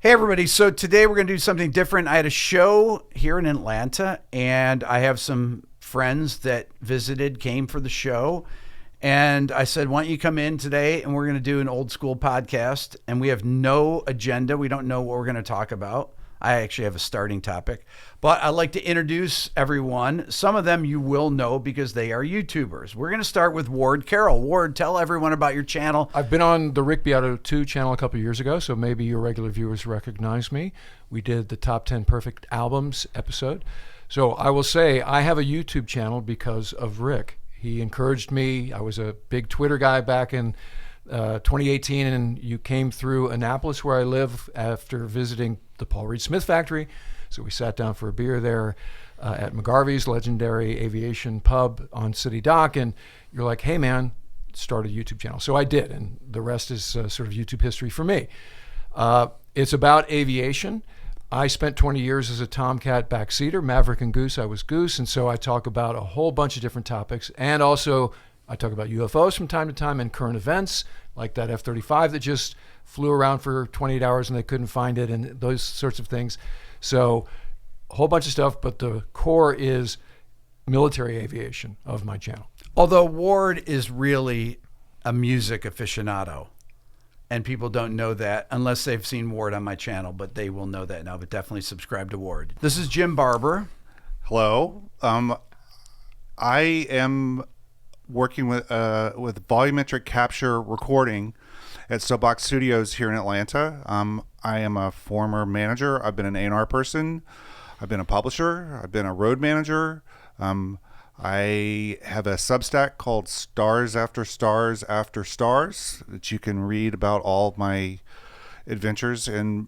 Hey everybody, so today we're going to do something different. I had a show here in Atlanta and I have some friends that came for the show. And I said, why don't you come in today and we're going to do an old school podcast. And we have no agenda. We don't know what we're going to talk about. I actually have a starting topic, but I'd like to introduce everyone. Some of them you will know because they are YouTubers. We're going to start with Ward Carroll. Ward, tell everyone about your channel. I've been on the Rick Beato 2 channel a couple of years ago, so maybe your regular viewers recognize me. We did the Top 10 Perfect Albums episode. So I will say I have a YouTube channel because of Rick. He encouraged me. I was a big Twitter guy back in 2018, and you came through Annapolis where I live after visiting the Paul Reed Smith factory. So we sat down for a beer there at McGarvey's legendary aviation pub on City Dock, and you're like, hey man, start a YouTube channel. So I did, and the rest is sort of YouTube history for me. It's about aviation. I spent 20 years as a Tomcat backseater, Maverick and Goose. I was Goose, and so I talk about a whole bunch of different topics, and also I talk about UFOs from time to time and current events like that F-35 that just flew around for 28 hours and they couldn't find it and those sorts of things. So a whole bunch of stuff, but the core is military aviation of my channel. Although Ward is really a music aficionado, and people don't know that unless they've seen Ward on my channel, but they will know that now, but definitely subscribe to Ward. This is Jim Barber. Hello. I am working with volumetric capture recording at Soapbox Studios here in Atlanta. I am a former manager. I've been an A&R person. I've been a publisher. I've been a road manager. I have a Substack called Stars After Stars After Stars that you can read about all of my adventures in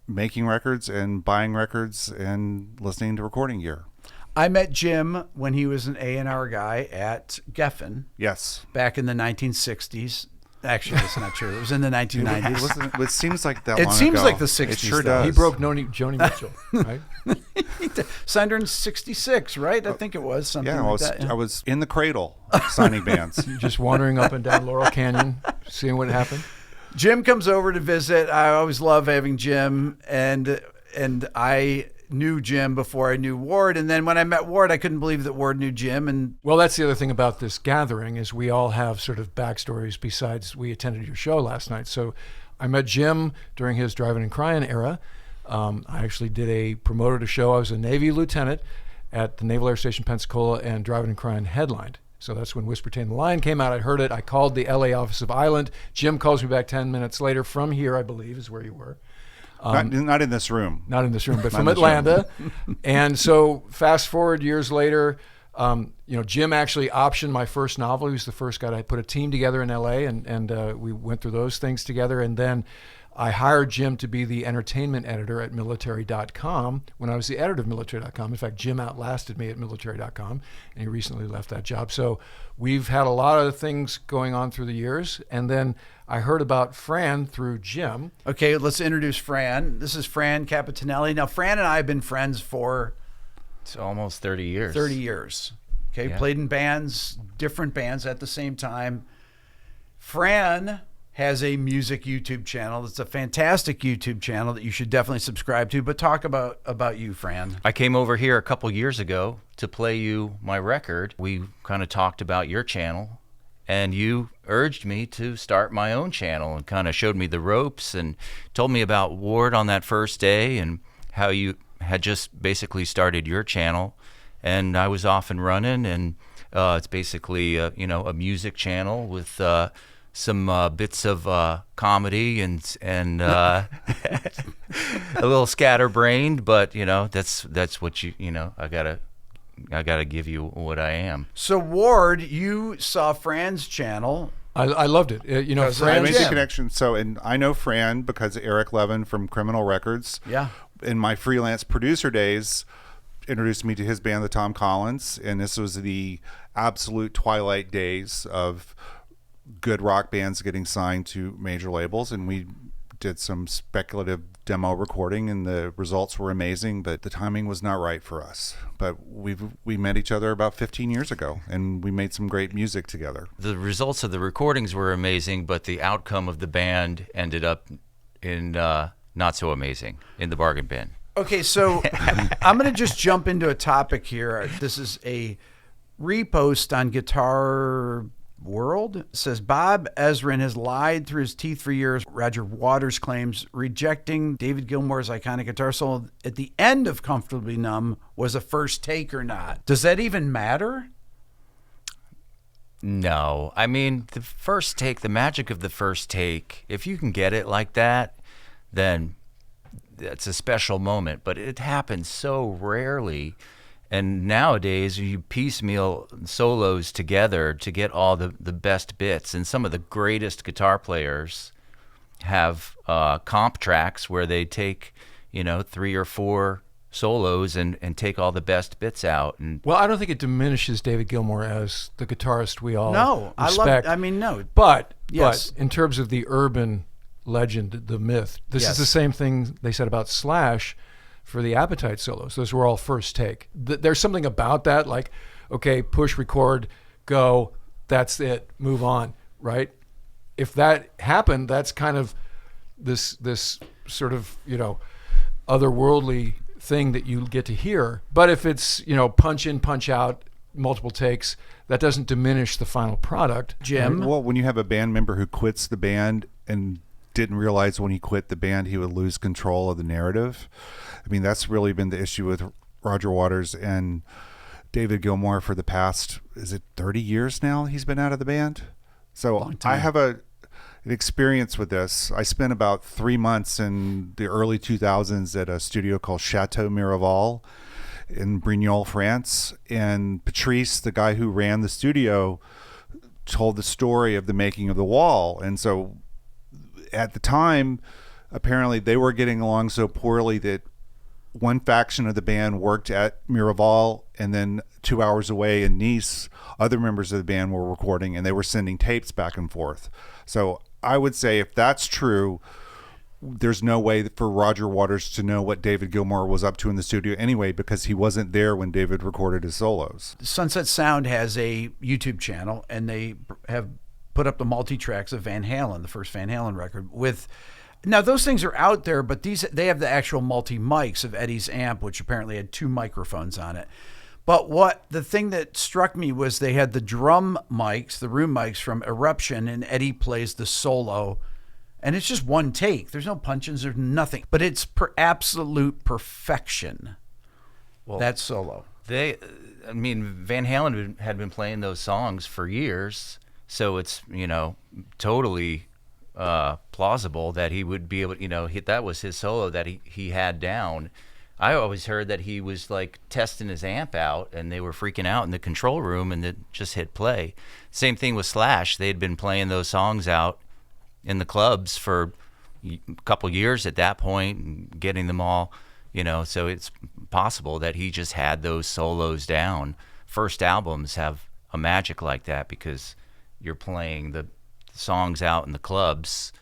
making records and buying records and listening to recording gear. I met Jim when he was an A&R guy at Geffen. Yes. Back in the 1960s. Actually, that's not true. It was in the 1990s. It seems like that long ago. It seems like the 60s. It sure though. does. He broke Joni Mitchell, right? Signed her in 66, right? I think it was something like that. Yeah. I was in the cradle signing bands. Just wandering up and down Laurel Canyon, seeing what happened. Jim comes over to visit. I always love having Jim, and I knew Jim before I knew Ward, and then when I met Ward, I couldn't believe that Ward knew Jim. And well, that's the other thing about this gathering is we all have sort of backstories besides we attended your show last night. So I met Jim during his driving and crying era. I actually did a promoted a show. I was a Navy lieutenant at the Naval Air Station Pensacola, and Driving and Crying headlined. So that's when Whisper Tame the Lion came out. I heard it. I called the LA office of Island. Jim calls me back 10 minutes later from here, I believe, is where you were. Not in this room. Not in this room, but from Atlanta. And so fast forward years later, Jim actually optioned my first novel. He was the first guy to put a team together in LA, and we went through those things together. And then I hired Jim to be the entertainment editor at military.com when I was the editor of military.com. In fact, Jim outlasted me at military.com, and he recently left that job. So we've had a lot of things going on through the years. And then I heard about Fran through Jim. Okay, let's introduce Fran. This is Fran Capitanelli. Now, Fran and I have been friends for it's almost 30 years. 30 years. Okay, Yeah. Played in bands, different bands at the same time. Fran has a music YouTube channel. It's a fantastic YouTube channel that you should definitely subscribe to. But talk about you, Fran. I came over here a couple years ago to play you my record. We kind of talked about your channel, and you urged me to start my own channel and kind of showed me the ropes and told me about Ward on that first day and how you had just basically started your channel. And I was off and running, and it's basically a music channel with some bits of comedy and a little scatterbrained, but that's what I gotta give you what I am. So Ward, you saw Fran's channel. I loved it. I made the connection. So, and I know Fran because Eric Levin from Criminal Records. Yeah. In my freelance producer days, introduced me to his band, the Tom Collins, and this was the absolute twilight days of good rock bands getting signed to major labels, and we did some speculative demo recording, and the results were amazing, but the timing was not right for us. But we met each other about 15 years ago, and we made some great music together. The results of the recordings were amazing, but the outcome of the band ended up in not so amazing in the bargain bin. Okay, so I'm going to just jump into a topic here. This is a repost on Guitar World. It says, Bob Ezrin has lied through his teeth for years. Roger Waters claims rejecting David Gilmour's iconic guitar solo at the end of Comfortably Numb was a first take or not. Does that even matter? No. I mean, the first take, the magic of the first take, if you can get it like that, then it's a special moment. But it happens so rarely. And nowadays, you piecemeal solos together to get all the best bits. And some of the greatest guitar players have comp tracks where they take, 3 or 4 solos and take all the best bits out. And Well, I don't think it diminishes David Gilmour as the guitarist we all No, respect. no. But Yes. in terms of the urban legend, the myth, this Yes. is the same thing they said about Slash for the Appetite solos. Those were all first take. There's something about that, like, okay, push, record, go, that's it, move on, right? If that happened, that's kind of this sort of, otherworldly thing that you get to hear. But if it's, punch in, punch out, multiple takes, that doesn't diminish the final product. Jim? Well, when you have a band member who quits the band and didn't realize when he quit the band he would lose control of the narrative. I mean, that's really been the issue with Roger Waters and David Gilmour for the past, is it 30 years now he's been out of the band? So I have an experience with this. I spent about 3 months in the early 2000s at a studio called Chateau Miraval in Brignoles, France. And Patrice, the guy who ran the studio, told the story of the making of The Wall. And so at the time, apparently they were getting along so poorly that one faction of the band worked at Miraval, and then 2 hours away in Nice, other members of the band were recording, and they were sending tapes back and forth. So I would say if that's true, there's no way for Roger Waters to know what David Gilmour was up to in the studio anyway, because he wasn't there when David recorded his solos. Sunset Sound has a YouTube channel, and they have put up the multi-tracks of Van Halen, the first Van Halen record. Now those things are out there, but they have the actual multi-mics of Eddie's amp, which apparently had 2 microphones on it. But the thing that struck me was they had the drum mics, the room mics from Eruption, and Eddie plays the solo, and it's just one take. There's no punch-ins, there's nothing, but it's absolute perfection. Well, that solo. Van Halen had been playing those songs for years. So it's, totally plausible that he would be able to, that was his solo that he had down. I always heard that he was like testing his amp out and they were freaking out in the control room and then just hit play. Same thing with Slash. They had been playing those songs out in the clubs for a couple years at that point and getting them all, so it's possible that he just had those solos down. First albums have a magic like that because you're playing the songs out in the clubs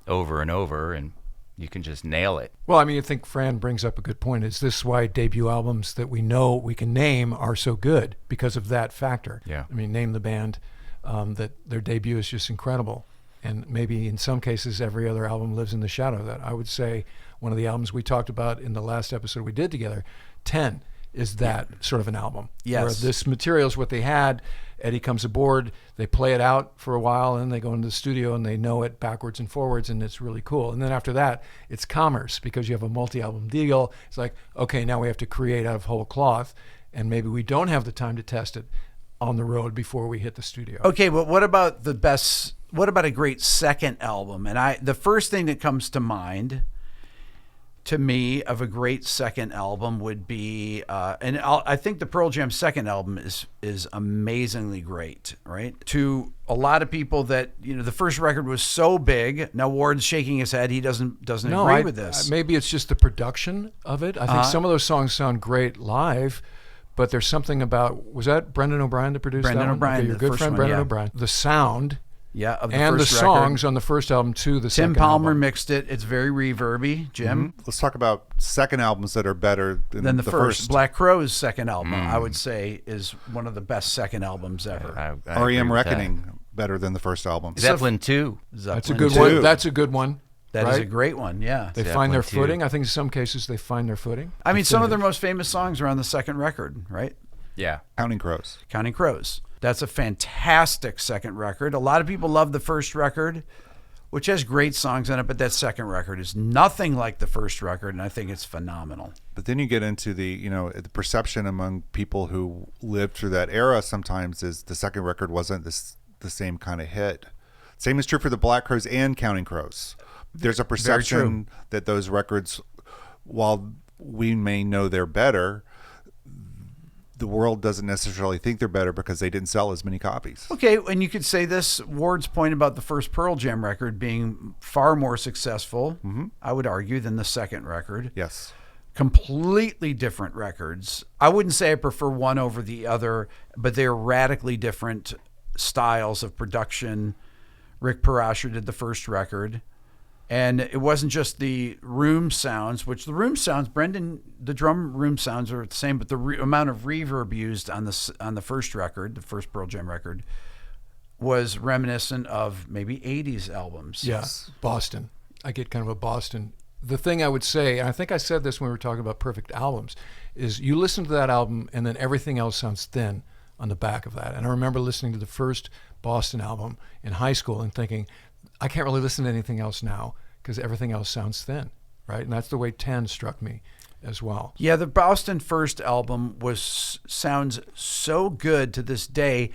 over and over, and you can just nail it. Well, I think Fran brings up a good point. Is this why debut albums that we know we can name are so good? Because of that factor. Yeah. Name the band, that their debut is just incredible. And maybe in some cases, every other album lives in the shadow of that. I would say one of the albums we talked about in the last episode we did together, 10, is that sort of an album. Yes. Where this material is what they had. Eddie comes aboard, they play it out for a while, and they go into the studio and they know it backwards and forwards, and it's really cool. And then after that, it's commerce, because you have a multi-album deal. It's like, okay, now we have to create out of whole cloth, and maybe we don't have the time to test it on the road before we hit the studio. Okay, but what about a great second album? And the first thing that comes to mind to me of a great second album would be, I think the Pearl Jam second album is amazingly great, right? To a lot of people that, the first record was so big. Now Ward's shaking his head. He doesn't agree with this. Maybe it's just the production of it. I think some of those songs sound great live, but there's something about, was that Brendan O'Brien that produced Brendan that one? O'Brien, Okay, your the good first friend one, Brendan yeah. O'Brien. The sound. Yeah, of the and first the record. songs on the first album to the Tim second Palmer album. mixed it. It's very reverby. Jim? Mm-hmm. Let's talk about second albums that are better than the first. Black Crow's second album, I would say, is one of the best second albums ever. I agree REM with that. Reckoning better than the first album. Zeppelin 2. That's a good one. That's a good one. That right? is a great one, yeah. They That find their one, too. footing. I think in some cases they find their footing. I mean, some of their Definitive. most famous songs are on the second record, right? Yeah. Counting Crows. Counting Crows. That's a fantastic second record. A lot of people love the first record, which has great songs on it, but that second record is nothing like the first record, and I think it's phenomenal. But then you get into the perception among people who lived through that era sometimes is the second record wasn't the same kind of hit. Same is true for the Black Crowes and Counting Crows. There's a perception that those records, while we may know they're better, the world doesn't necessarily think they're better because they didn't sell as many copies. Okay, and you could say this, Ward's point about the first Pearl Jam record being far more successful, I would argue, than the second record. Yes. Completely different records. I wouldn't say I prefer one over the other, but they're radically different styles of production. Rick Parasher did the first record. And it wasn't just the room sounds, which the room sounds, Brendan, the drum room sounds are the same, but the amount of reverb used on the first record, the first Pearl Jam record, was reminiscent of maybe 80s albums. Yes, Boston. I get kind of a Boston. The thing I would say, and I think I said this when we were talking about perfect albums, is you listen to that album and then everything else sounds thin on the back of that. And I remember listening to the first Boston album in high school and thinking, I can't really listen to anything else now because everything else sounds thin, right? And that's the way 10 struck me as well. Yeah, the Boston first album sounds so good to this day.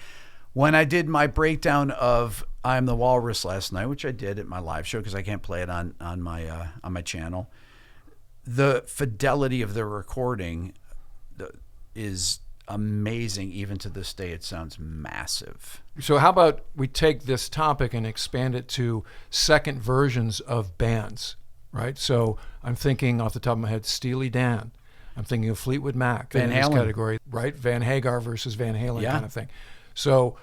When I did my breakdown of I'm the Walrus last night, which I did at my live show because I can't play it on my channel, the fidelity of the recording is amazing. Even to this day, it sounds massive. So how about we take this topic and expand it to second versions of bands, right? So I'm thinking off the top of my head, Steely Dan. I'm thinking of Fleetwood Mac Van in this Halen. category, right? Van Hagar versus Van Halen Yeah. kind of thing. So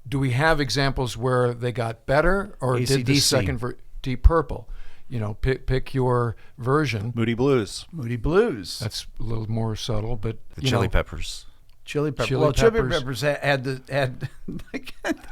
do we have examples where they got better, or did the AC/DC. second Deep Purple? Pick your version. Moody Blues. Moody Blues. That's a little more subtle, but The Chili Peppers. Chili Peppers. Chili Well, Chili Peppers. Peppers had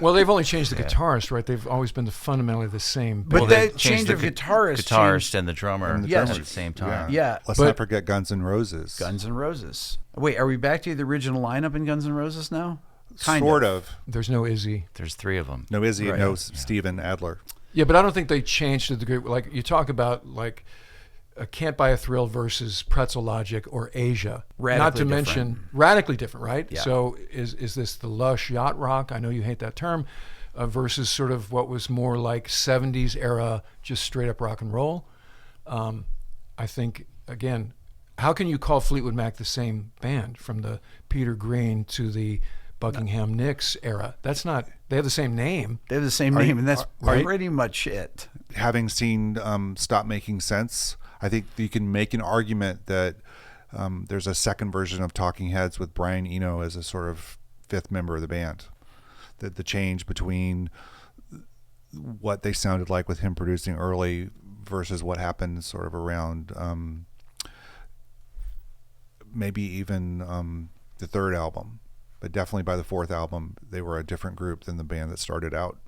well, they've only changed the guitarist, right? They've always been fundamentally the same. But band. they changed change the of guitarist guitarist and the drummer And the Yes. at the same time. Yeah. Let's But- not forget Guns N' Roses. Guns N' Roses. Wait, are we back to the original lineup in Guns N' Roses now? Kind Sort of. There's no Izzy. There's three of them. No Izzy, Right. no Steven Adler. Yeah, but I don't think they changed to the degree. Like you talk about, like Can't Buy a Thrill versus Pretzel Logic or Asia. Not Radically to mention radically different, right? Yeah. So is this the lush yacht rock? I know you hate that term, versus sort of what was more like 70s era, just straight up rock and roll. I think again, how can you call Fleetwood Mac the same band from the Peter Green to the Buckingham Nicks era? That's not. They have the same name. They have the same name, and that's are- pretty much it. Having seen Stop Making Sense, I think you can make an argument that there's a second version of Talking Heads with Brian Eno as a sort of fifth member of the band. That the change between what they sounded like with him producing early versus what happened sort of around maybe even the third album. But definitely by the fourth album, they were a different group than the band that started out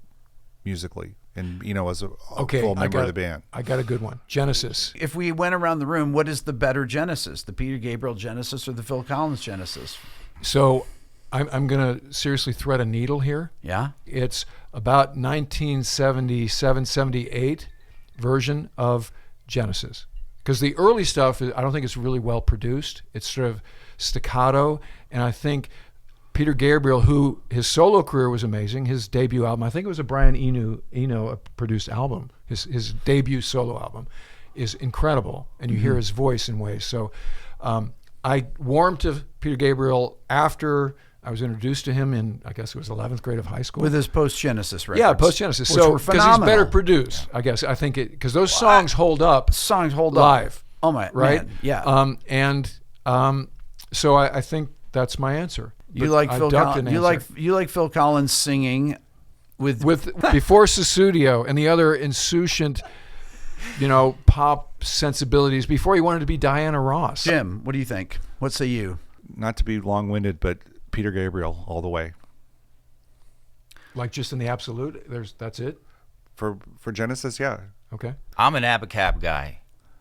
musically. And Eno was a full member of the band. I got a good one. Genesis. If we went around the room, what is the better Genesis? The Peter Gabriel Genesis or the Phil Collins Genesis? So I'm going to seriously thread a needle here. Yeah? It's about 1977, 78 version of Genesis. Because the early stuff, I don't think it's really well produced. It's sort of staccato. And I think Peter Gabriel, who his solo career was amazing, his debut album, I think it was a Brian Eno produced album, his debut solo album, is incredible. And you hear his voice in ways. So I warmed to Peter Gabriel after I was introduced to him in, I guess it was 11th grade of high school. With his post-Genesis records. Yeah, post-Genesis. Which So were because he's phenomenal. better produced, I guess. I think it because those songs hold up Songs hold live. up. Oh, my. Right? Man, yeah. So I think that's my answer. You But like I Phil ducked Collins? an answer. You like Phil Collins singing with before Susudio and the other insouciant, pop sensibilities before he wanted to be Diana Ross. Jim? What do you think? What say you? Not to be long-winded, but Peter Gabriel all the way. Like just in the absolute, that's it. For Genesis, yeah. Okay. I'm an Abacab guy.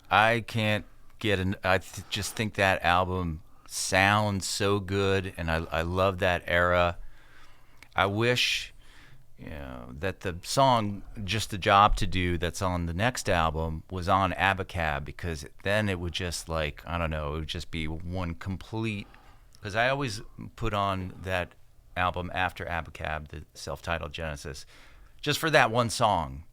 I can't get an. Just think that album sounds so good, and I love that era. I wish, that the song "Just a Job to Do" that's on the next album was on Abacab, because then it would just it would just be one complete. Because I always put on that album after Abacab, the self-titled Genesis, just for that one song.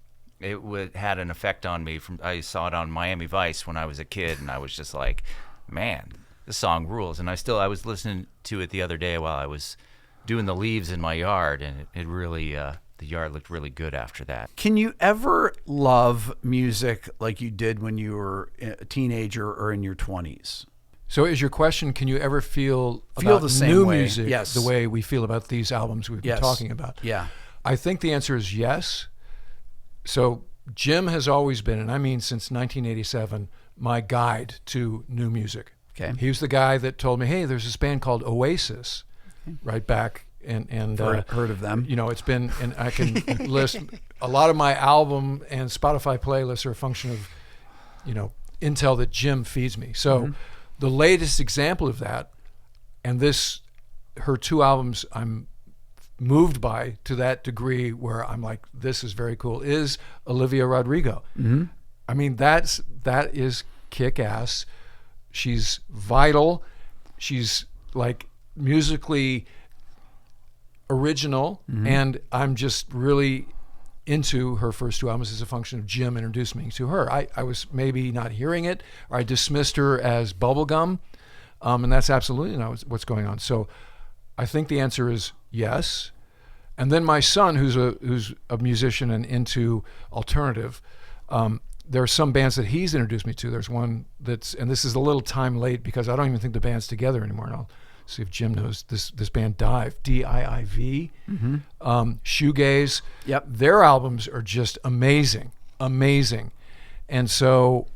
It had an effect on me. I saw it on Miami Vice when I was a kid, and I was just like, man, this song rules. And I was listening to it the other day while I was doing the leaves in my yard, and it really, the yard looked really good after that. Can you ever love music like you did when you were a teenager or in your 20s? So is your question, can you ever feel the same new way? music Yes. the way we feel about these albums we've been talking about? Yeah. I think the answer is yes. So Jim has always been, and I mean since 1987, my guide to new music. Okay. He was the guy that told me, hey, there's this band called Oasis, right back. And Heard of them. It's been, and I can list a lot of my album and Spotify playlists are a function of, intel that Jim feeds me. So the latest example of that, and her 2 albums I'm moved by to that degree where I'm like, this is very cool, is Olivia Rodrigo. Mm-hmm. I mean, that is kick-ass. She's vital. She's like musically original, and I'm just really into her first 2 albums as a function of Jim introducing me to her. I was maybe not hearing it, or I dismissed her as bubblegum, and that's absolutely not what's going on. So I think the answer is yes. And then my son, who's a musician and into alternative, there are some bands that he's introduced me to. There's one and this is a little time late because I don't even think the band's together anymore. And I'll see if Jim knows this band Dive, D-I-I-V, shoegaze. Yep. Their albums are just amazing. And so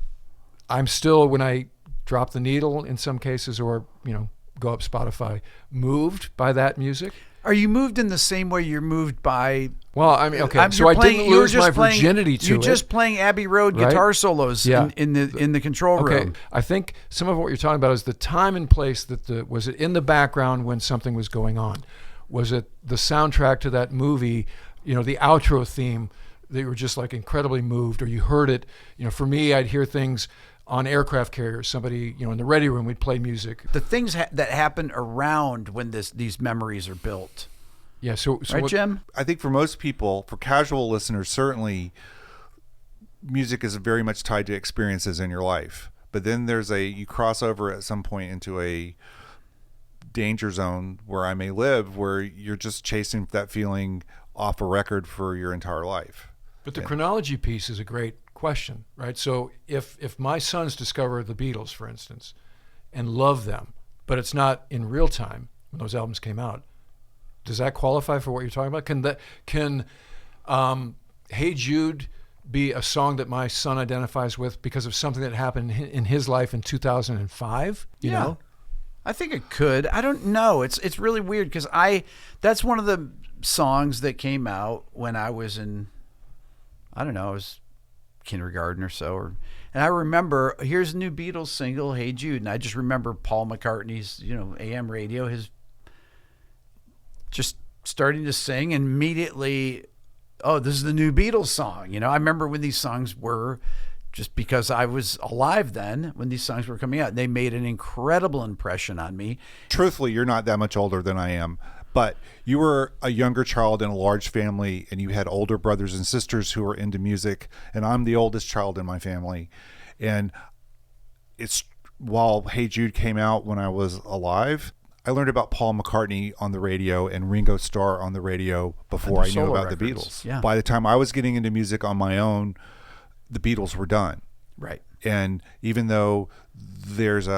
I'm still, when I drop the needle in some cases, or go up Spotify, moved by that music. Are you moved in the same way you're moved by? Well, I mean, okay, so I didn't lose my virginity to it. You're just playing Abbey Road guitar solos in the control room. Okay, I think some of what you're talking about is the time and place was it in the background when something was going on? Was it the soundtrack to that movie, the outro theme that you were just like incredibly moved, or you heard it? For me, I'd hear things on aircraft carriers. Somebody, in the ready room, we'd play music. The things that happen around when these memories are built. Yeah. So right, Jim? I think for most people, for casual listeners, certainly music is very much tied to experiences in your life. But then you cross over at some point into a danger zone where I may live, where you're just chasing that feeling off a record for your entire life. But the chronology piece is a great question, right? So if my sons discover the Beatles, for instance, and love them, but it's not in real time when those albums came out, does that qualify for what you're talking about? Can Hey Jude be a song that my son identifies with because of something that happened in his life in 2005? You know? I think it could. I don't know. It's really weird because that's one of the songs that came out when I was in, I don't know, I was kindergarten or so, and I remember, here's a new Beatles single, Hey Jude, and I just remember Paul McCartney's, AM radio, his just starting to sing, and immediately, oh, this is the new Beatles song. I remember when these songs were, just because I was alive then, when these songs were coming out, they made an incredible impression on me. Truthfully, you're not that much older than I am. But you were a younger child in a large family, and you had older brothers and sisters who were into music, and I'm the oldest child in my family. And while Hey Jude came out when I was alive, I learned about Paul McCartney on the radio and Ringo Starr on the radio before I knew about the Beatles. Yeah. By the time I was getting into music on my own, the Beatles were done. Right. And even though there's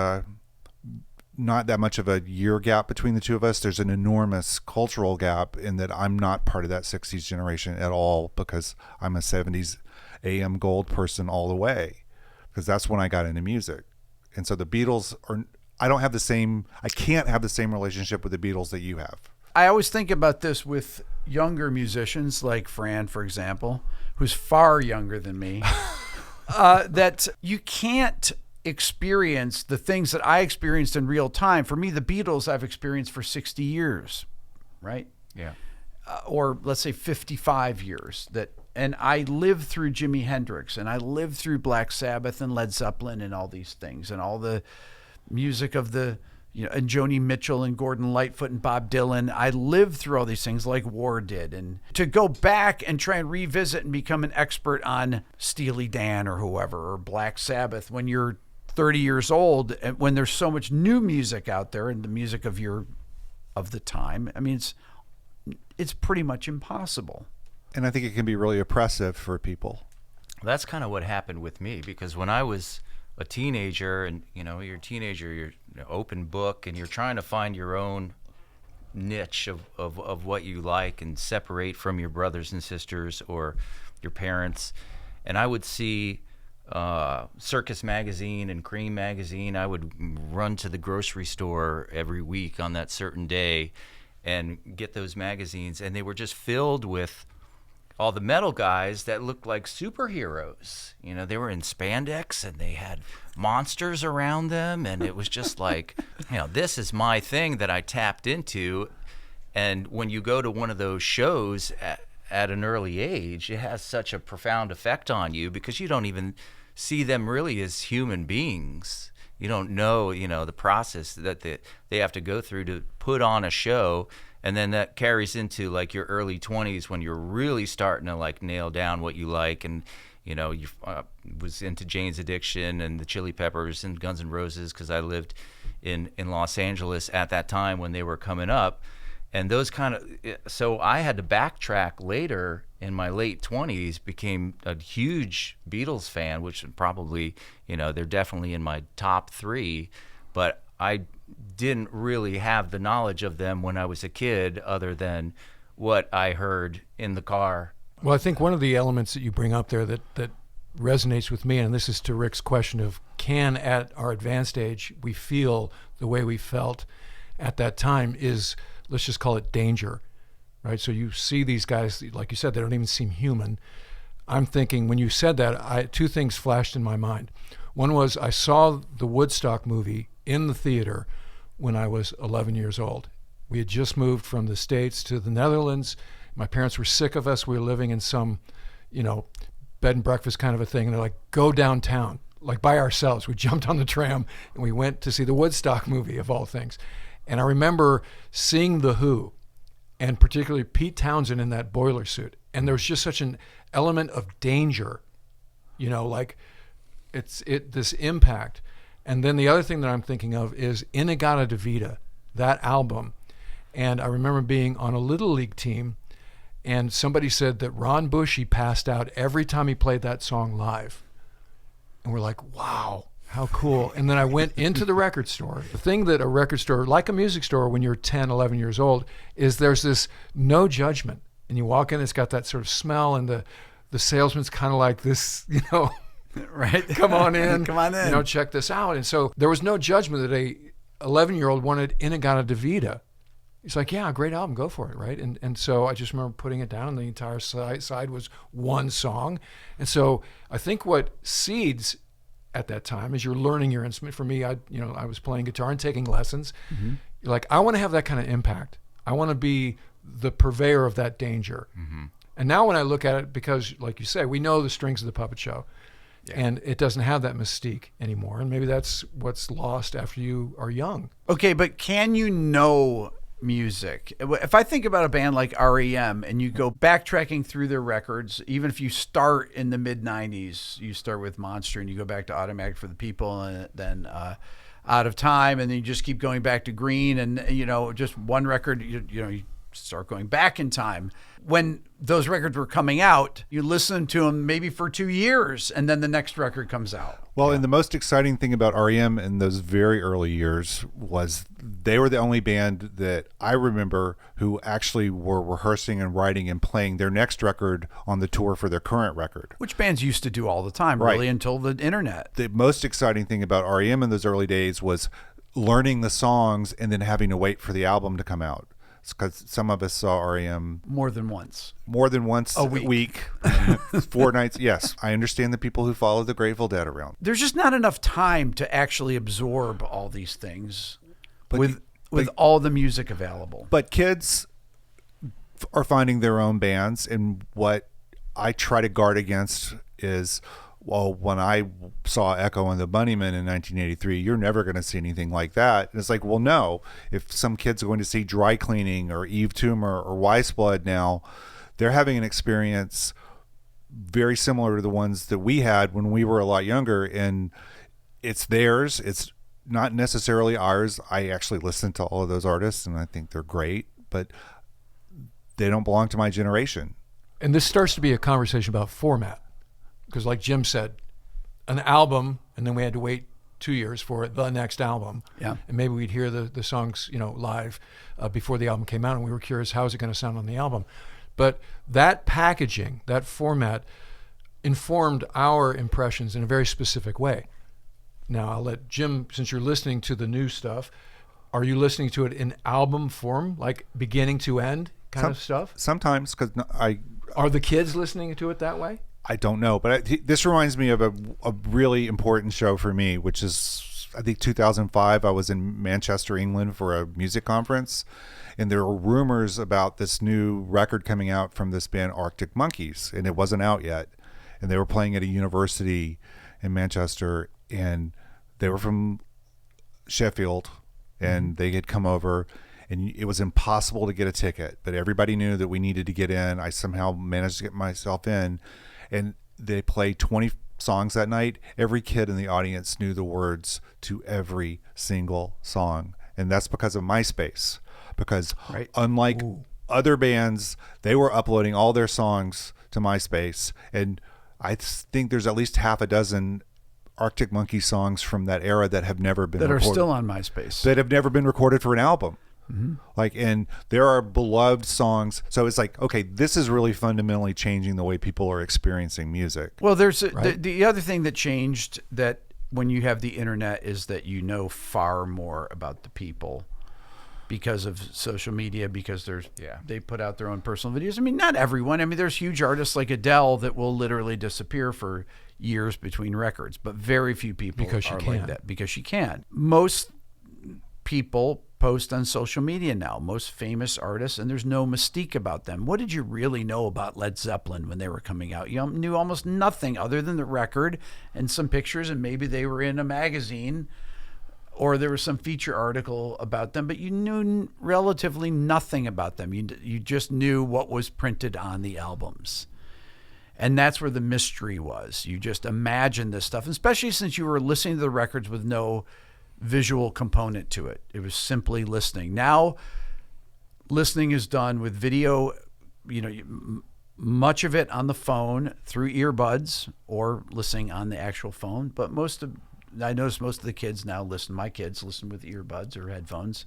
not that much of a year gap between the two of us, there's an enormous cultural gap in that I'm not part of that 60s generation at all, because I'm a 70s AM gold person all the way, because that's when I got into music. And so the Beatles I can't have the same relationship with the Beatles that you have. I always think about this with younger musicians like Fran, for example, who's far younger than me. that you can't experience the things that I experienced in real time. For me, the Beatles I've experienced for 60 years, right? Yeah. Or let's say 55 years. And I lived through Jimi Hendrix, and I lived through Black Sabbath and Led Zeppelin and all these things, and all the music of the, and Joni Mitchell and Gordon Lightfoot and Bob Dylan. I lived through all these things like Ward did. And to go back and try and revisit and become an expert on Steely Dan or whoever, or Black Sabbath, when you're 30 years old, and when there's so much new music out there and the music of the time, I mean, it's pretty much impossible. And I think it can be really oppressive for people. That's kind of what happened with me, because when I was a teenager, and you're a teenager, you're an open book, and you're trying to find your own niche of what you like and separate from your brothers and sisters or your parents. And I would see Circus Magazine and Cream Magazine. I would run to the grocery store every week on that certain day and get those magazines, and they were just filled with all the metal guys that looked like superheroes. They were in spandex and they had monsters around them, and it was just like, this is my thing that I tapped into. And when you go to one of those shows at an early age, it has such a profound effect on you, because you don't even see them really as human beings. You don't know, the process that they have to go through to put on a show. And then that carries into like your early 20s, when you're really starting to like nail down what you like. And, you was into Jane's Addiction and the Chili Peppers and Guns N' Roses, because I lived in Los Angeles at that time when they were coming up. And those so I had to backtrack later in my late 20s, became a huge Beatles fan, which probably, they're definitely in my top 3, but I didn't really have the knowledge of them when I was a kid, other than what I heard in the car. Well, I think one of the elements that you bring up there that resonates with me, and this is to Rick's question of, can at our advanced age we feel the way we felt at that time, is, let's just call it danger, right? So you see these guys, like you said, they don't even seem human. I'm thinking, when you said that, two things flashed in my mind. One was, I saw the Woodstock movie in the theater when I was 11 years old. We had just moved from the States to the Netherlands. My parents were sick of us. We were living in some, bed and breakfast kind of a thing. And they're like, go downtown, like by ourselves. We jumped on the tram and we went to see the Woodstock movie, of all things. And I remember seeing The Who, and particularly Pete Townsend in that boiler suit. And there was just such an element of danger, like this impact. And then the other thing that I'm thinking of is Inagata Devita, that album. And I remember being on a Little League team, and somebody said that Ron Bushy passed out every time he played that song live. And we're like, wow, how cool. And then I went into the record store. The thing that a record store, like a music store when you're 10, 11 years old, is there's this no judgment. And you walk in, it's got that sort of smell, and the salesman's kind of like this, right? Come on in. Come on in. Check this out. And so there was no judgment that a 11-year-old wanted Inagata Devita. He's like, yeah, great album, go for it, right? And so I just remember putting it down, and the entire side was one song. And so I think what seeds at that time is you're learning your instrument. For me, I was playing guitar and taking lessons. Mm-hmm. You're like, I want to have that kind of impact. I want to be the purveyor of that danger. Mm-hmm. And now when I look at it, because like you say, we know the strings of the puppet show. Yeah. And it doesn't have that mystique anymore. And maybe that's what's lost after you are young. Okay, but can you know music? If I think about a band like REM, and you go backtracking through their records, even if you start in the mid-90s, you start with Monster and you go back to Automatic for the People, and then Out of Time, and then you just keep going back to Green, and just one record, you start going back in time. When those records were coming out, you listen to them maybe for 2 years, and then the next record comes out. Well, and the most exciting thing about REM in those very early years was they were the only band that I remember who actually were rehearsing and writing and playing their next record on the tour for their current record. Which bands used to do all the time, right, really, until the internet. The most exciting thing about REM in those early days was learning the songs and then having to wait for the album to come out. because some of us saw REM more than once a week 4 nights. Yes, I understand the people who follow the Grateful Dead around. There's just not enough time to actually absorb all these things with all the music available. But kids are finding their own bands, and what I try to guard against is, well, when I saw Echo and the Bunnymen in 1983, you're never going to see anything like that. And it's like, well, no. If some kids are going to see Dry Cleaning or Eve Toomer or Wise Blood now, they're having an experience very similar to the ones that we had when we were a lot younger, and it's theirs. It's not necessarily ours. I actually listen to all of those artists, and I think they're great, but they don't belong to my generation. And this starts to be a conversation about format. Because like Jim said, an album, and then we had to wait 2 years for the next album. Yeah. And maybe we'd hear the songs, live before the album came out, and we were curious, how is it going to sound on the album? But that packaging, that format, informed our impressions in a very specific way. Now, I'll let Jim, since you're listening to the new stuff, are you listening to it in album form, like beginning to end kind of stuff? Sometimes, because Are the kids listening to it that way? I don't know, but this reminds me of a really important show for me, which is, I think, 2005. I was in Manchester, England for a music conference, and there were rumors about this new record coming out from this band Arctic Monkeys, and it wasn't out yet. And they were playing at a university in Manchester, and they were from Sheffield, and they had come over, and it was impossible to get a ticket, but everybody knew that we needed to get in. I somehow managed to get myself in. And they played 20 songs that night. Every kid in the audience knew the words to every single song. And that's because of MySpace. Because unlike other bands, they were uploading all their songs to MySpace. And I think there's at least half a dozen Arctic Monkeys songs from that era that have never been recorded. That are still on MySpace. That have never been recorded for an album. Mm-hmm. And there are beloved songs. So it's like, okay, this is really fundamentally changing the way people are experiencing music. Well, there's the other thing that changed, that when you have the internet, is that you know far more about the people because of social media, because they put out their own personal videos. I mean, not everyone. I mean, there's huge artists like Adele that will literally disappear for years between records, but very few people are like that because she can. Most people post on social media now, most famous artists, and there's no mystique about them. What did you really know about Led Zeppelin when they were coming out? You knew almost nothing other than the record and some pictures, and maybe they were in a magazine or there was some feature article about them, but you knew relatively nothing about them. You just knew what was printed on the albums. And that's where the mystery was. You just imagined this stuff, especially since you were listening to the records with no visual component to it. It was simply listening. Now, listening is done with video, much of it on the phone through earbuds or listening on the actual phone. But I notice most of the kids now my kids listen with earbuds or headphones.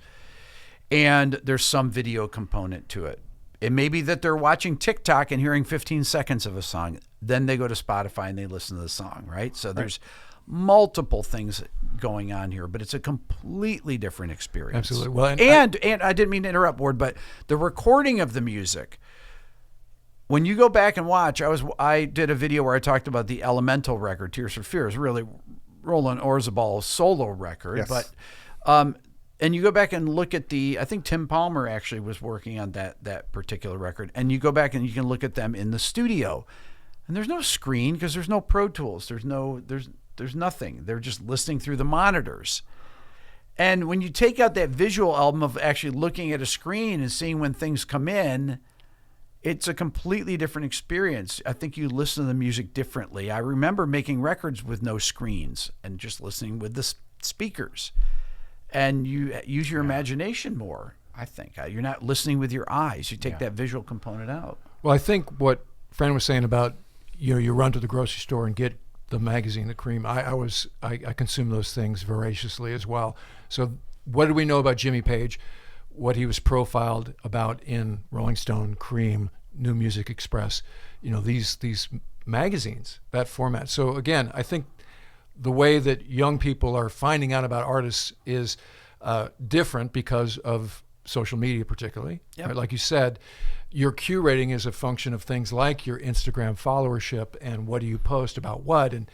And there's some video component to it. It may be that they're watching TikTok and hearing 15 seconds of a song. Then they go to Spotify and they listen to the song, right? So there's multiple things going on here, but it's a completely different experience. Absolutely. Well, and I didn't mean to interrupt, Ward, but the recording of the music, when you go back and watch, I did a video where I talked about the Elemental record, Tears for Fears, really Roland Orzabal's solo record. Yes. But and you go back and look at I think Tim Palmer actually was working on that particular record, and you go back and you can look at them in the studio, and there's no screen because there's no Pro Tools. There's nothing. They're just listening through the monitors. And when you take out that visual album of actually looking at a screen and seeing when things come in, it's a completely different experience. I think you listen to the music differently. I remember making records with no screens and just listening with the speakers. And you use your imagination more, I think. You're not listening with your eyes. You take that visual component out. Well, I think what Fran was saying about, you run to the grocery store and get the magazine, the Cream. I consume those things voraciously as well. So what do we know about Jimmy Page? What he was profiled about in Rolling Stone, Cream, New Music Express, these magazines, that format. So again, I think the way that young people are finding out about artists is different because of social media particularly. Yep. Right? Like you said, your curating is a function of things like your Instagram followership and what do you post about what, and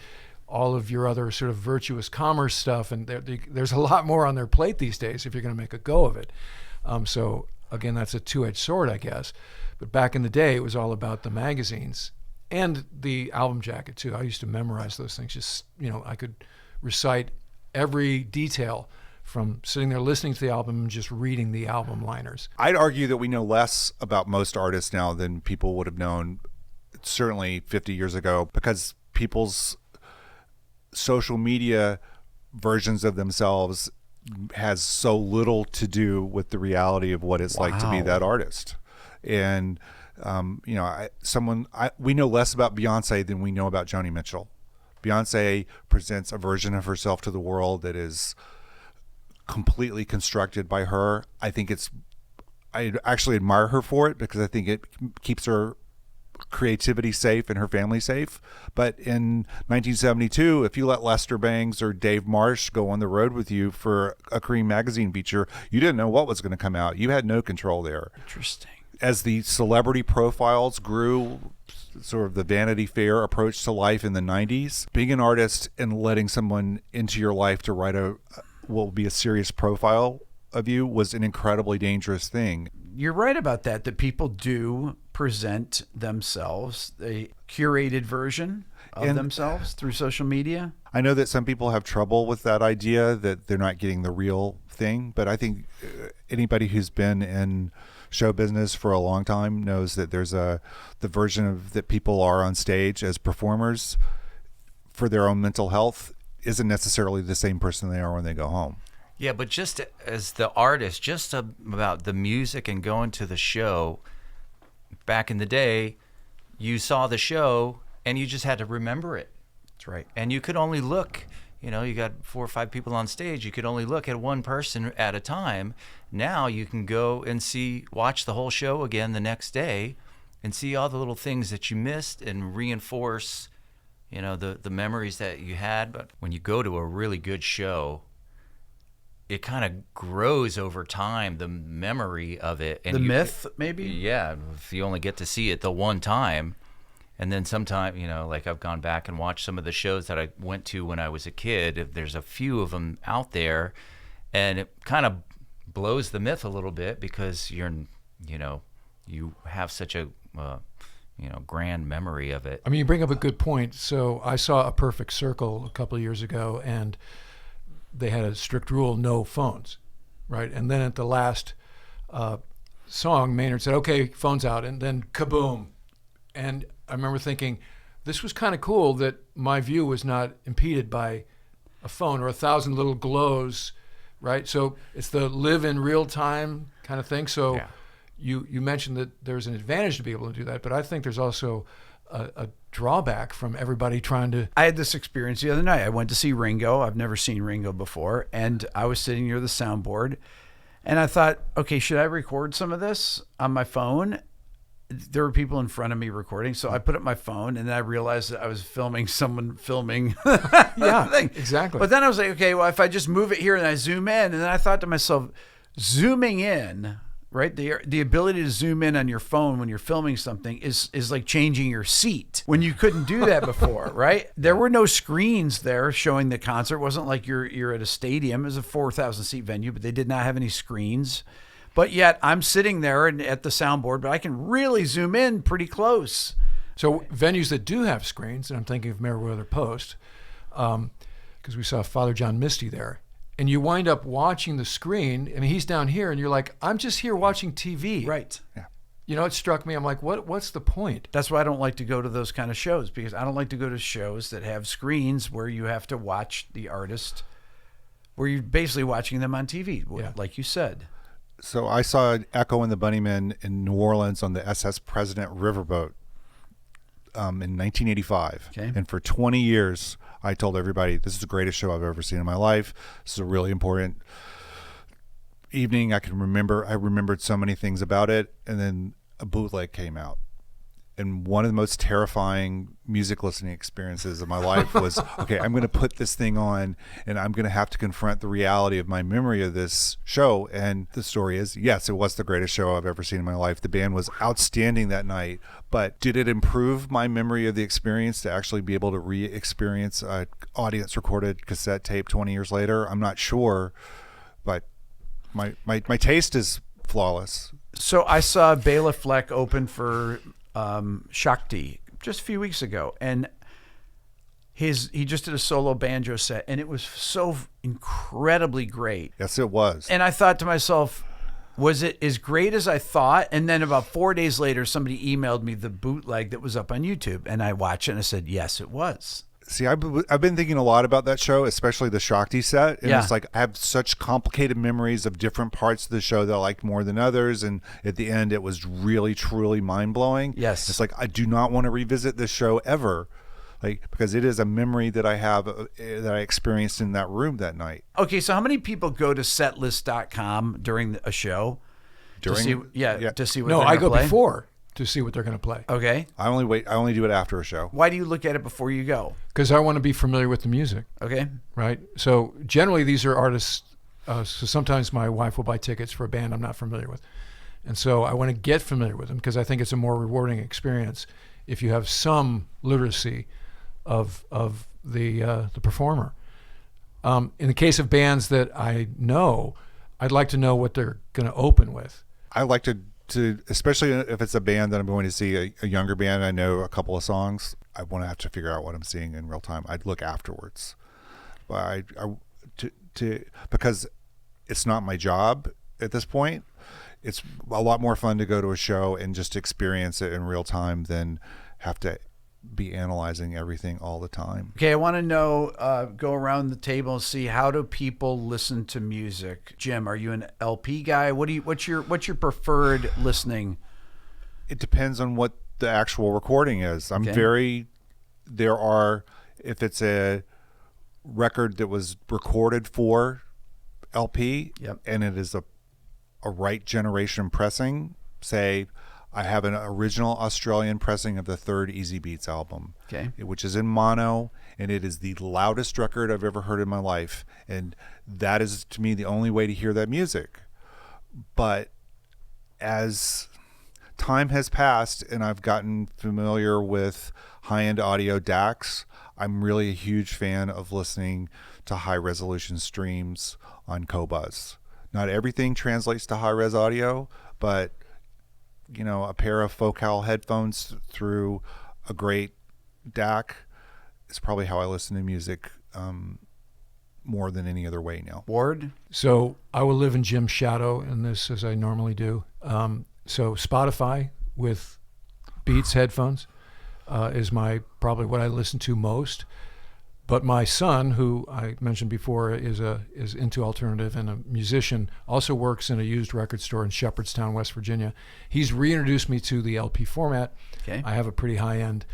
all of your other sort of virtuous commerce stuff. And there's a lot more on their plate these days if you're going to make a go of it. So again, that's a two-edged sword, I guess. But back in the day, it was all about the magazines and the album jacket too. I used to memorize those things. Just, I could recite every detail from sitting there listening to the album and just reading the album liners. I'd argue that we know less about most artists now than people would have known certainly 50 years ago, because people's social media versions of themselves has so little to do with the reality of what it's like to be that artist. And we know less about Beyonce than we know about Joni Mitchell. Beyonce presents a version of herself to the world that is completely constructed by her. I actually admire her for it, because I think it keeps her creativity safe and her family safe. But in 1972, if you let Lester Bangs or Dave Marsh go on the road with you for a Cream magazine feature, you didn't know what was going to come out. You had no control there. Interesting. As the celebrity profiles grew, sort of the Vanity Fair approach to life in the 90s, being an artist and letting someone into your life to write what will be a serious profile of you was an incredibly dangerous thing. You're right about that people do present themselves, a curated version of themselves through social media. I know that some people have trouble with that idea, that they're not getting the real thing, but I think anybody who's been in show business for a long time knows that there's the version of that people are on stage as performers for their own mental health isn't necessarily the same person they are when they go home. Yeah, but just as the artist, just about the music and going to the show, back in the day, you saw the show and you just had to remember it. That's right. And you could only look, you got 4 or 5 people on stage. You could only look at one person at a time. Now you can go and watch the whole show again the next day and see all the little things that you missed and reinforce, the memories that you had. But when you go to a really good show, it kind of grows over time, the memory of it. And the myth, maybe? Yeah, if you only get to see it the one time. And then sometime, like I've gone back and watched some of the shows that I went to when I was a kid. There's a few of them out there, and it kind of blows the myth a little bit, because you have such a grand memory of it. I mean, you bring up a good point. So I saw A Perfect Circle a couple of years ago, and they had a strict rule, no phones, right? And then at the last song, Maynard said, okay, phone's out, and then kaboom. And I remember thinking, this was kind of cool that my view was not impeded by a phone or 1,000 little glows, right? So it's the live in real time kind of thing. So yeah. You mentioned that there's an advantage to be able to do that, but I think there's also a drawback from everybody trying to... I had this experience the other night. I went to see Ringo. I've never seen Ringo before. And I was sitting near the soundboard, and I thought, okay, should I record some of this on my phone? There were people in front of me recording, so I put up my phone, and then I realized that I was filming someone filming. Yeah, thing. exactly. But then I was like, okay, well, if I just move it here and I zoom in, and then I thought to myself, zooming in, right? The ability to zoom in on your phone when you're filming something is like changing your seat when you couldn't do that before, right? There were no screens there showing the concert. It wasn't like you're at a stadium. It was a 4,000 seat venue, but they did not have any screens. But yet I'm sitting there and at the soundboard, but I can really zoom in pretty close. So venues that do have screens, and I'm thinking of Meriwether Post, because we saw Father John Misty there, and you wind up watching the screen. I mean, he's down here, and you're like, I'm just here watching TV. Right. Yeah. It struck me. I'm like, what's the point? That's why I don't like to go to those kind of shows, because I don't like to go to shows that have screens where you have to watch the artist, where you're basically watching them on TV, like you said. So I saw Echo and the Bunnymen in New Orleans on the SS President riverboat in 1985. Okay. And for 20 years, I told everybody, this is the greatest show I've ever seen in my life. This is a really important evening. I remembered so many things about it. And then a bootleg came out. And one of the most terrifying music listening experiences of my life was, okay, I'm going to put this thing on and I'm going to have to confront the reality of my memory of this show. And the story is, yes, it was the greatest show I've ever seen in my life. The band was outstanding that night, but did it improve my memory of the experience to actually be able to re-experience an audience recorded cassette tape 20 years later? I'm not sure, but my taste is flawless. So I saw Bela Fleck open for Shakti just a few weeks ago, and he just did a solo banjo set, and it was so incredibly great. Yes, it was. And I thought to myself, was it as great as I thought? And then about 4 days later, somebody emailed me the bootleg that was up on YouTube, and I watched it and I said, yes, it was. See, I've been thinking a lot about that show, especially the Shakti set. And it's like I have such complicated memories of different parts of the show that I liked more than others. And at the end, it was really, truly mind-blowing. Yes. It's like I do not want to revisit this show ever, like, because it is a memory that I have that I experienced in that room that night. Okay, so how many people go to setlist.com during a show? To see what No, they're I go play? before to see what they're going to play. Okay. I only do it after a show. Why do you look at it before you go? Because I want to be familiar with the music. Okay. Right? So generally these are artists, so sometimes my wife will buy tickets for a band I'm not familiar with. And so I want to get familiar with them because I think it's a more rewarding experience if you have some literacy of the performer. In the case of bands that I know, I'd like to know what they're going to open with. I like to especially if it's a band that I'm going to see, a younger band, I know a couple of songs, I want to have to figure out what I'm seeing in real time. I'd look afterwards. But because it's not my job at this point, it's a lot more fun to go to a show and just experience it in real time than have to be analyzing everything all the time. Okay, I want to know, go around the table and see, how do people listen to music? Jim, are you an LP guy? What's your preferred listening? It depends on what the actual recording is. If it's a record that was recorded for LP, and it is a right generation pressing, say I have an original Australian pressing of the third Easy Beats album, which is in mono, and it is the loudest record I've ever heard in my life. And that is, to me, the only way to hear that music. But as time has passed and I've gotten familiar with high-end audio DACs, I'm really a huge fan of listening to high-resolution streams on Qobuz. Not everything translates to high-res audio, but a pair of Focal headphones through a great DAC is probably how I listen to music more than any other way now. Ward? So I will live in Jim's shadow in this, as I normally do. So Spotify with Beats headphones is probably what I listen to most. But my son, who I mentioned before, is into alternative and a musician, also works in a used record store in Shepherdstown, West Virginia. He's reintroduced me to the LP format. Okay. I have a pretty high-end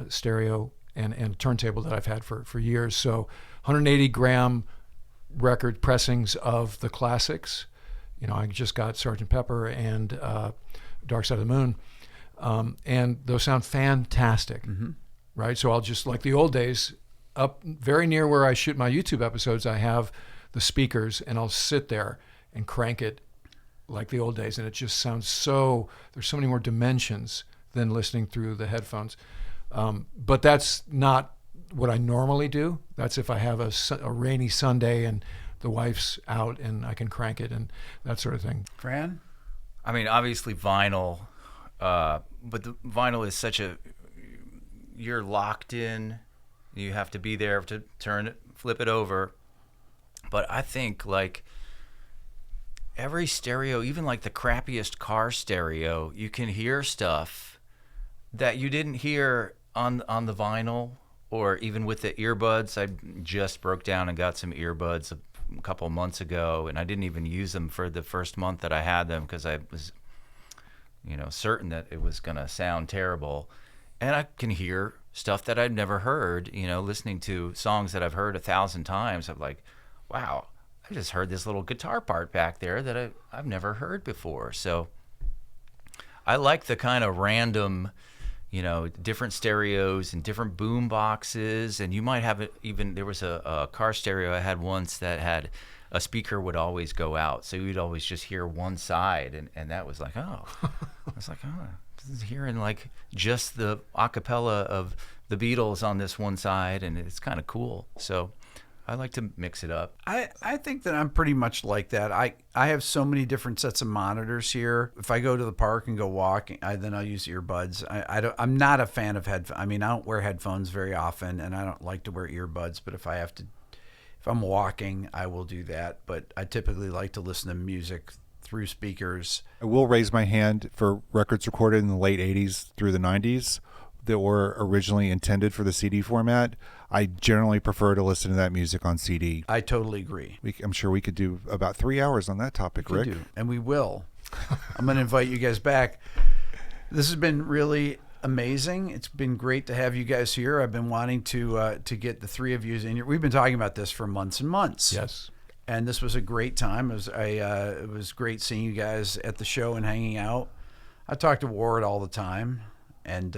stereo and turntable that I've had for years. So 180-gram record pressings of the classics. I just got Sgt. Pepper and Dark Side of the Moon, and those sound fantastic, right? So I'll just, like the old days, up very near where I shoot my YouTube episodes, I have the speakers, and I'll sit there and crank it like the old days, and it just sounds there's so many more dimensions than listening through the headphones. But that's not what I normally do. That's if I have a rainy Sunday and the wife's out and I can crank it and that sort of thing. Fran? I mean, obviously vinyl, but the vinyl is you're locked in. You have to be there to flip it over. But I think like every stereo, even like the crappiest car stereo, you can hear stuff that you didn't hear on the vinyl, or even with the earbuds. I just broke down and got some earbuds a couple months ago, and I didn't even use them for the first month that I had them because I was, certain that it was going to sound terrible. And I can hear stuff that I'd never heard, listening to songs that I've heard 1,000 times. I'm like, wow, I just heard this little guitar part back there that I've never heard before. So I like the kind of random, different stereos and different boom boxes, and you might have it even. There was a car stereo I had once that had a speaker would always go out, so you'd always just hear one side, and that was like, oh, I was like, oh, this is hearing like just the acapella of the Beatles on this one side, and it's kind of cool. So I like to mix it up. I think that I'm pretty much like that. I have so many different sets of monitors here. If I go to the park and go walking, then I'll use earbuds. I'm not a fan of headphones. I mean, I don't wear headphones very often, and I don't like to wear earbuds. But if I'm walking, I will do that. But I typically like to listen to music through speakers. I will raise my hand for records recorded in the late 80s through the 90s that were originally intended for the CD format. I generally prefer to listen to that music on CD. I totally agree. I'm sure we could do about 3 hours on that topic, Rick. And we will. I'm going to invite you guys back. This has been really amazing. It's been great to have you guys here. I've been wanting to get the three of you in here. We've been talking about this for months and months. Yes. And this was a great time. It was great seeing you guys at the show and hanging out. I talk to Ward all the time, and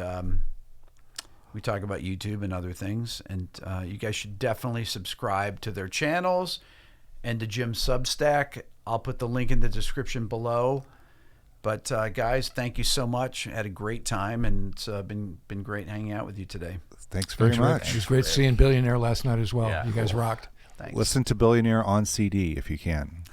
we talk about YouTube and other things. And you guys should definitely subscribe to their channels and to Jim's Substack. I'll put the link in the description below. But guys, thank you so much. I had a great time, and it's been great hanging out with you today. Thanks very much. It was great seeing Billionaire last night as well. Yeah. You guys rocked. Thanks. Listen to Billionaire on CD if you can.